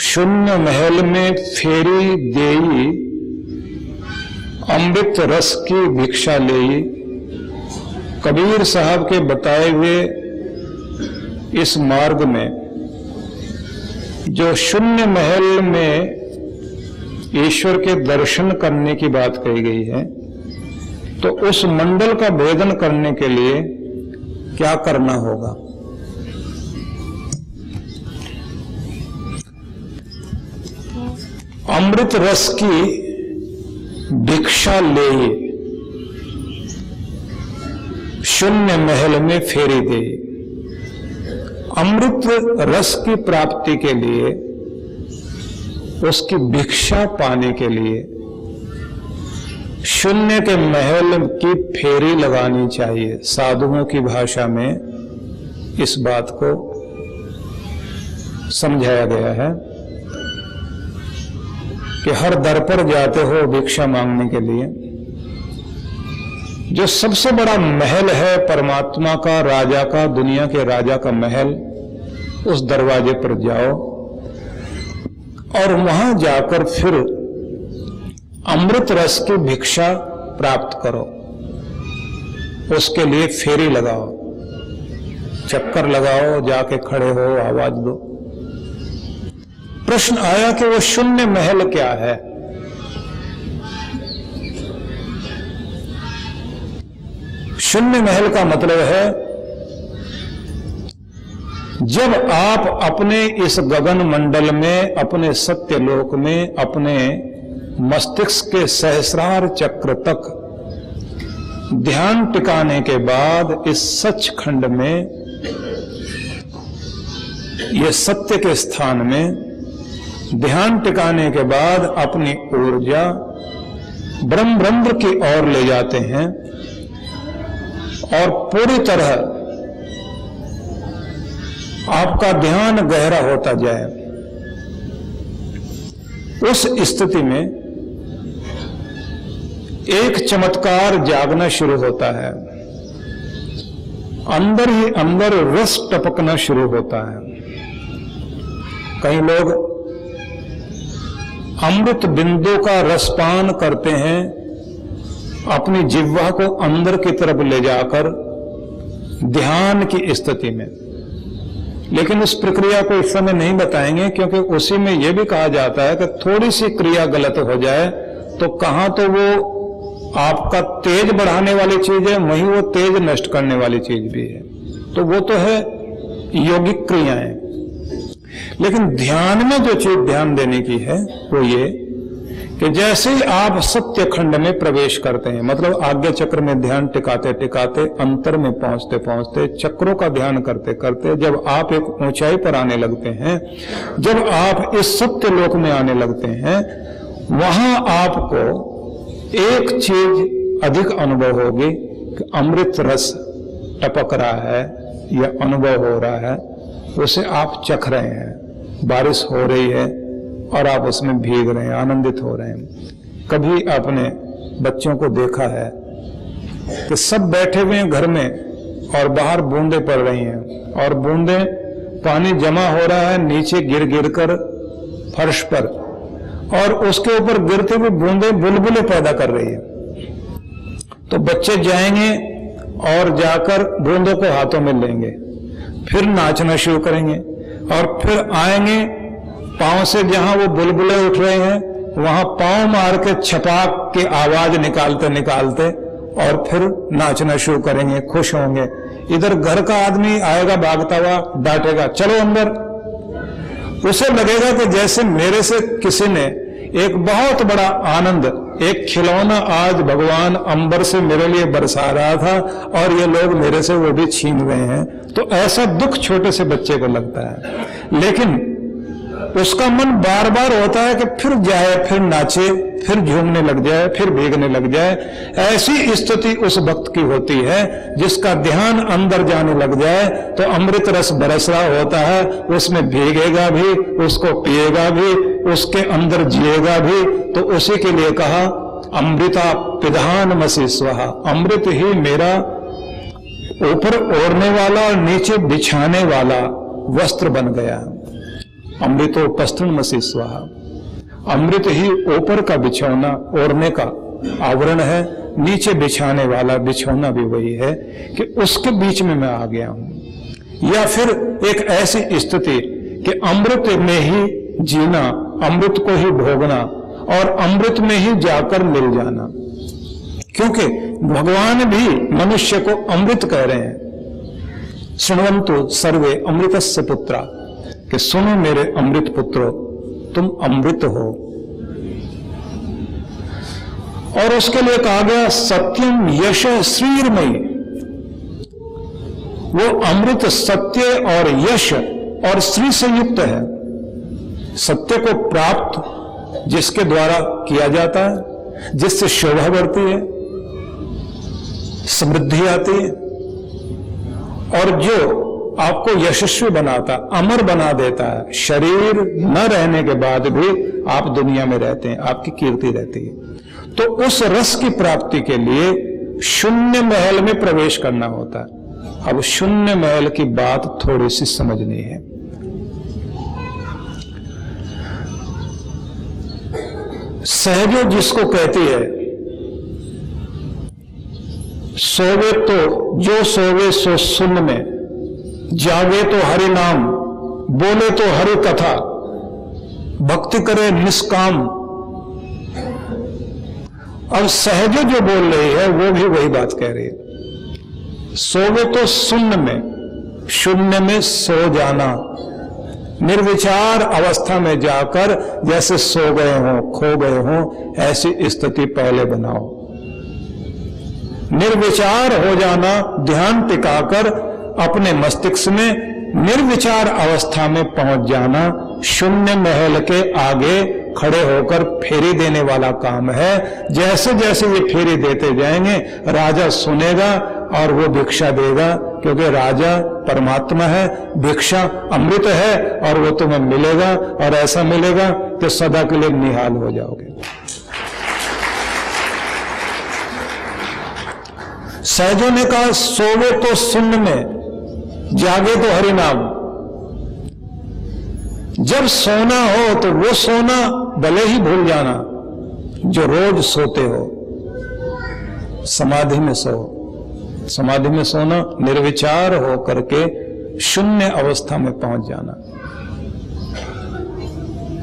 शून्य महल में फेरी देई, अमृत रस की भिक्षा लेई। कबीर साहब के बताए हुए इस मार्ग में जो शून्य महल में ईश्वर के दर्शन करने की बात कही गई है, तो उस मंडल का भेदन करने के लिए क्या करना होगा? अमृत रस की भिक्षा ले, शून्य महल में फेरी दे। अमृत रस की प्राप्ति के लिए, उसकी भिक्षा पाने के लिए शून्य के महल की फेरी लगानी चाहिए। साधुओं की भाषा में इस बात को समझाया गया है कि हर दर पर जाते हो भिक्षा मांगने के लिए, जो सबसे बड़ा महल है परमात्मा का, राजा का, दुनिया के राजा का महल, उस दरवाजे पर जाओ और वहां जाकर फिर अमृत रस की भिक्षा प्राप्त करो। उसके लिए फेरी लगाओ, चक्कर लगाओ, जाके खड़े हो, आवाज दो। प्रश्न आया कि वो शून्य महल क्या है? शून्य महल का मतलब है जब आप अपने इस गगन मंडल में, अपने सत्यलोक में, अपने मस्तिष्क के सहस्रार चक्र तक ध्यान टिकाने के बाद इस सचखंड में, ये सत्य के स्थान में ध्यान टिकाने के बाद अपनी ऊर्जा ब्रह्मरंध्र की ओर ले जाते हैं और पूरी तरह आपका ध्यान गहरा होता जाए। उस स्थिति में एक चमत्कार जागना शुरू होता है, अंदर ही अंदर रस टपकना शुरू होता है। कई लोग अमृत बिंदु का रसपान करते हैं, अपनी जिह्वा को अंदर की तरफ ले जाकर ध्यान की स्थिति में, लेकिन उस प्रक्रिया को इस समय नहीं बताएंगे, क्योंकि उसी में यह भी कहा जाता है कि थोड़ी सी क्रिया गलत हो जाए तो कहां तो वो आपका तेज बढ़ाने वाली चीज है, वहीं वो तेज नष्ट करने वाली चीज भी है। तो वो तो है यौगिक क्रियाएं, लेकिन ध्यान में जो चीज ध्यान देने की है वो ये कि जैसे ही आप सत्य खंड में प्रवेश करते हैं, मतलब आज्ञा चक्र में ध्यान टिकाते टिकाते अंतर में पहुंचते पहुंचते, चक्रों का ध्यान करते करते जब आप एक ऊंचाई पर आने लगते हैं, जब आप इस सत्य लोक में आने लगते हैं, वहां आपको एक चीज अधिक अनुभव होगी कि अमृत रस टपक रहा है या अनुभव हो रहा है, उसे आप चख रहे हैं। बारिश हो रही है और आप उसमें भीग रहे हैं, आनंदित हो रहे हैं। कभी आपने बच्चों को देखा है कि सब बैठे हुए हैं घर में और बाहर बूंदें पड़ रही हैं और बूंदें, पानी जमा हो रहा है नीचे गिर गिर कर फर्श पर, और उसके ऊपर गिरते हुए बूंदें बुलबुलें पैदा कर रही है। तो बच्चे जाएंगे और जाकर बूंदों को हाथों में लेंगे, फिर नाचना शुरू करेंगे और फिर आएंगे, पांव से जहां वो बुलबुले उठ रहे हैं वहां पांव मार के छपाक की आवाज निकालते निकालते और फिर नाचना शुरू करेंगे, खुश होंगे। इधर घर का आदमी आएगा भागता हुआ, डांटेगा, चलो अंदर। उसे लगेगा कि जैसे मेरे से किसी ने एक बहुत बड़ा आनंद, एक खिलौना आज भगवान अंबर से मेरे लिए बरसा रहा था और ये लोग मेरे से वो भी छीन रहे हैं। तो ऐसा दुख छोटे से बच्चे को लगता है, लेकिन उसका मन बार बार होता है कि फिर जाए, फिर नाचे, फिर झूमने लग जाए, फिर भीगने लग जाए। ऐसी स्थिति उस भक्त की होती है जिसका ध्यान अंदर जाने लग जाए तो अमृत रस बरस रहा होता है, उसमें भीगेगा भी, उसको पिएगा भी, उसके अंदर जिएगा भी। तो उसी के लिए कहा अमृता पिधान मसी स्वाहा, अमृत ही मेरा ऊपर ओढ़ने वाला और नीचे बिछाने वाला वस्त्र बन गया। अमृतोपस्थनमसि स्वाहा। अमृत ही ऊपर का बिछौना, ओढ़ने का आवरण है, नीचे बिछाने वाला बिछौना भी वही है कि उसके बीच में मैं आ गया हूं। या फिर एक ऐसी स्थिति कि अमृत में ही जीना, अमृत को ही भोगना और अमृत में ही जाकर मिल जाना, क्योंकि भगवान भी मनुष्य को अमृत कह रहे हैं। सुनवन्तु सर्वे अमृतस्य पुत्रा, कि सुनो मेरे अमृत पुत्रो, तुम अमृत हो। और उसके लिए कहा गया सत्यम यश श्रीर्मयी। वो अमृत सत्य और यश और श्री से युक्त है। सत्य को प्राप्त जिसके द्वारा किया जाता है, जिससे शोभा बढ़ती है, समृद्धि आती है, और जो आपको यशस्वी बनाता, अमर बना देता है। शरीर न रहने के बाद भी आप दुनिया में रहते हैं, आपकी कीर्ति रहती है। तो उस रस की प्राप्ति के लिए शून्य महल में प्रवेश करना होता है। अब शून्य महल की बात थोड़ी सी समझनी है। सहजो जिसको कहती है, सोवे तो जो सोवे सो सुन में, जागे तो हरि नाम, बोले तो हरि कथा, भक्ति करे निष्काम। अब सहजो जो बोल रही है वो भी वही बात कह रही है। सोवे तो शून्य में, शून्य में सो जाना, निर्विचार अवस्था में जाकर जैसे सो गए हो, खो गए हो, ऐसी स्थिति पहले बनाओ। निर्विचार हो जाना, ध्यान टिकाकर अपने मस्तिष्क में निर्विचार अवस्था में पहुंच जाना, शून्य महल के आगे खड़े होकर फेरी देने वाला काम है। जैसे जैसे ये फेरी देते जाएंगे, राजा सुनेगा और वो भिक्षा देगा, क्योंकि राजा परमात्मा है, भिक्षा अमृत है और वो तुम्हें मिलेगा, और ऐसा मिलेगा कि सदा के लिए निहाल हो जाओगे। सहजों ने कहा सोवे तो शून्य में, जागे तो हरि नाम। जब सोना हो तो वो सोना भले ही भूल जाना जो रोज सोते हो। समाधि में सो, समाधि में सोना, निर्विचार हो करके शून्य अवस्था में पहुंच जाना,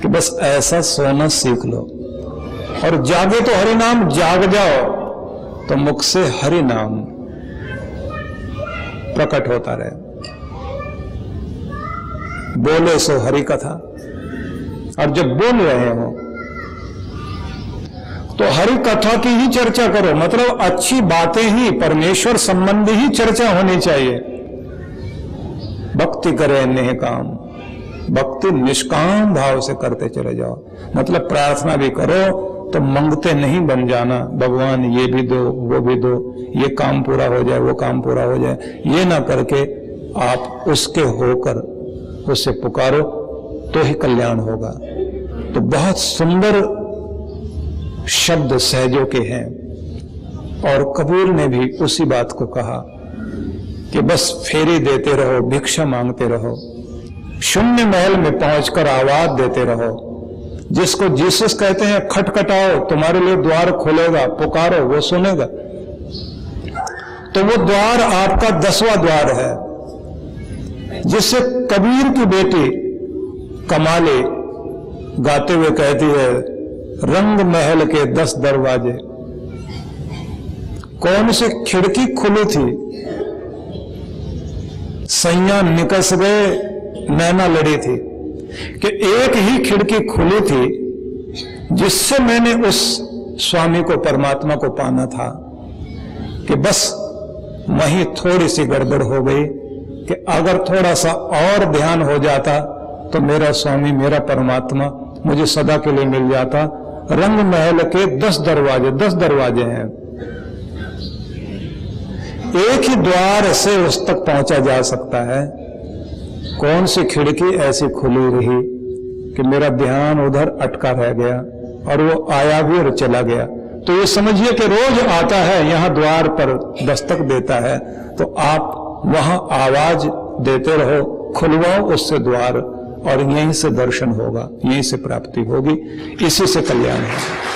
कि बस ऐसा सोना सीख लो। और जागे तो हरि नाम, जाग जाओ तो मुख से हरि नाम प्रकट होता रहे। बोले सो हरि कथा। और जब बोल रहे हो तो हरि कथा की ही चर्चा करो, मतलब अच्छी बातें ही, परमेश्वर संबंधी ही चर्चा होनी चाहिए। भक्ति करे नेह काम, भक्ति निष्काम भाव से करते चले जाओ। मतलब प्रार्थना भी करो तो मंगते नहीं बन जाना, भगवान ये भी दो, वो भी दो, ये काम पूरा हो जाए, वो काम पूरा हो जाए। ये ना करके आप उसके होकर उससे पुकारो तो ही कल्याण होगा। तो बहुत सुंदर शब्द सहजों के हैं, और कबीर ने भी उसी बात को कहा कि बस फेरी देते रहो, भिक्षा मांगते रहो, शून्य महल में पहुंचकर आवाज देते रहो। जिसको जीसस कहते हैं खटखटाओ, तुम्हारे लिए द्वार खुलेगा, पुकारो, वो सुनेगा। तो वो द्वार आपका 10वां द्वार है, जिससे कबीर की बेटी कमाली गाते हुए कहती है, रंग महल के 10 दरवाजे। कौन सी खिड़की खुली थी, सैया निकस गए, नैना लड़ी थी, कि एक ही खिड़की खुली थी जिससे मैंने उस स्वामी को, परमात्मा को पाना था, कि बस वहीं थोड़ी सी गड़बड़ हो गई कि अगर थोड़ा सा और ध्यान हो जाता तो मेरा स्वामी, मेरा परमात्मा मुझे सदा के लिए मिल जाता। रंग महल के 10 दरवाजे, 10 दरवाजे हैं, एक ही द्वार से उस तक पहुंचा जा सकता है। कौन सी खिड़की ऐसी खुली रही कि मेरा ध्यान उधर अटका रह गया और वो आया भी और चला गया। तो ये समझिए कि रोज आता है, यहां द्वार पर दस्तक देता है, तो आप वहां आवाज देते रहो, खुलवाओ उससे द्वार, और यहीं से दर्शन होगा, यहीं से प्राप्ति होगी, इसी से कल्याण है।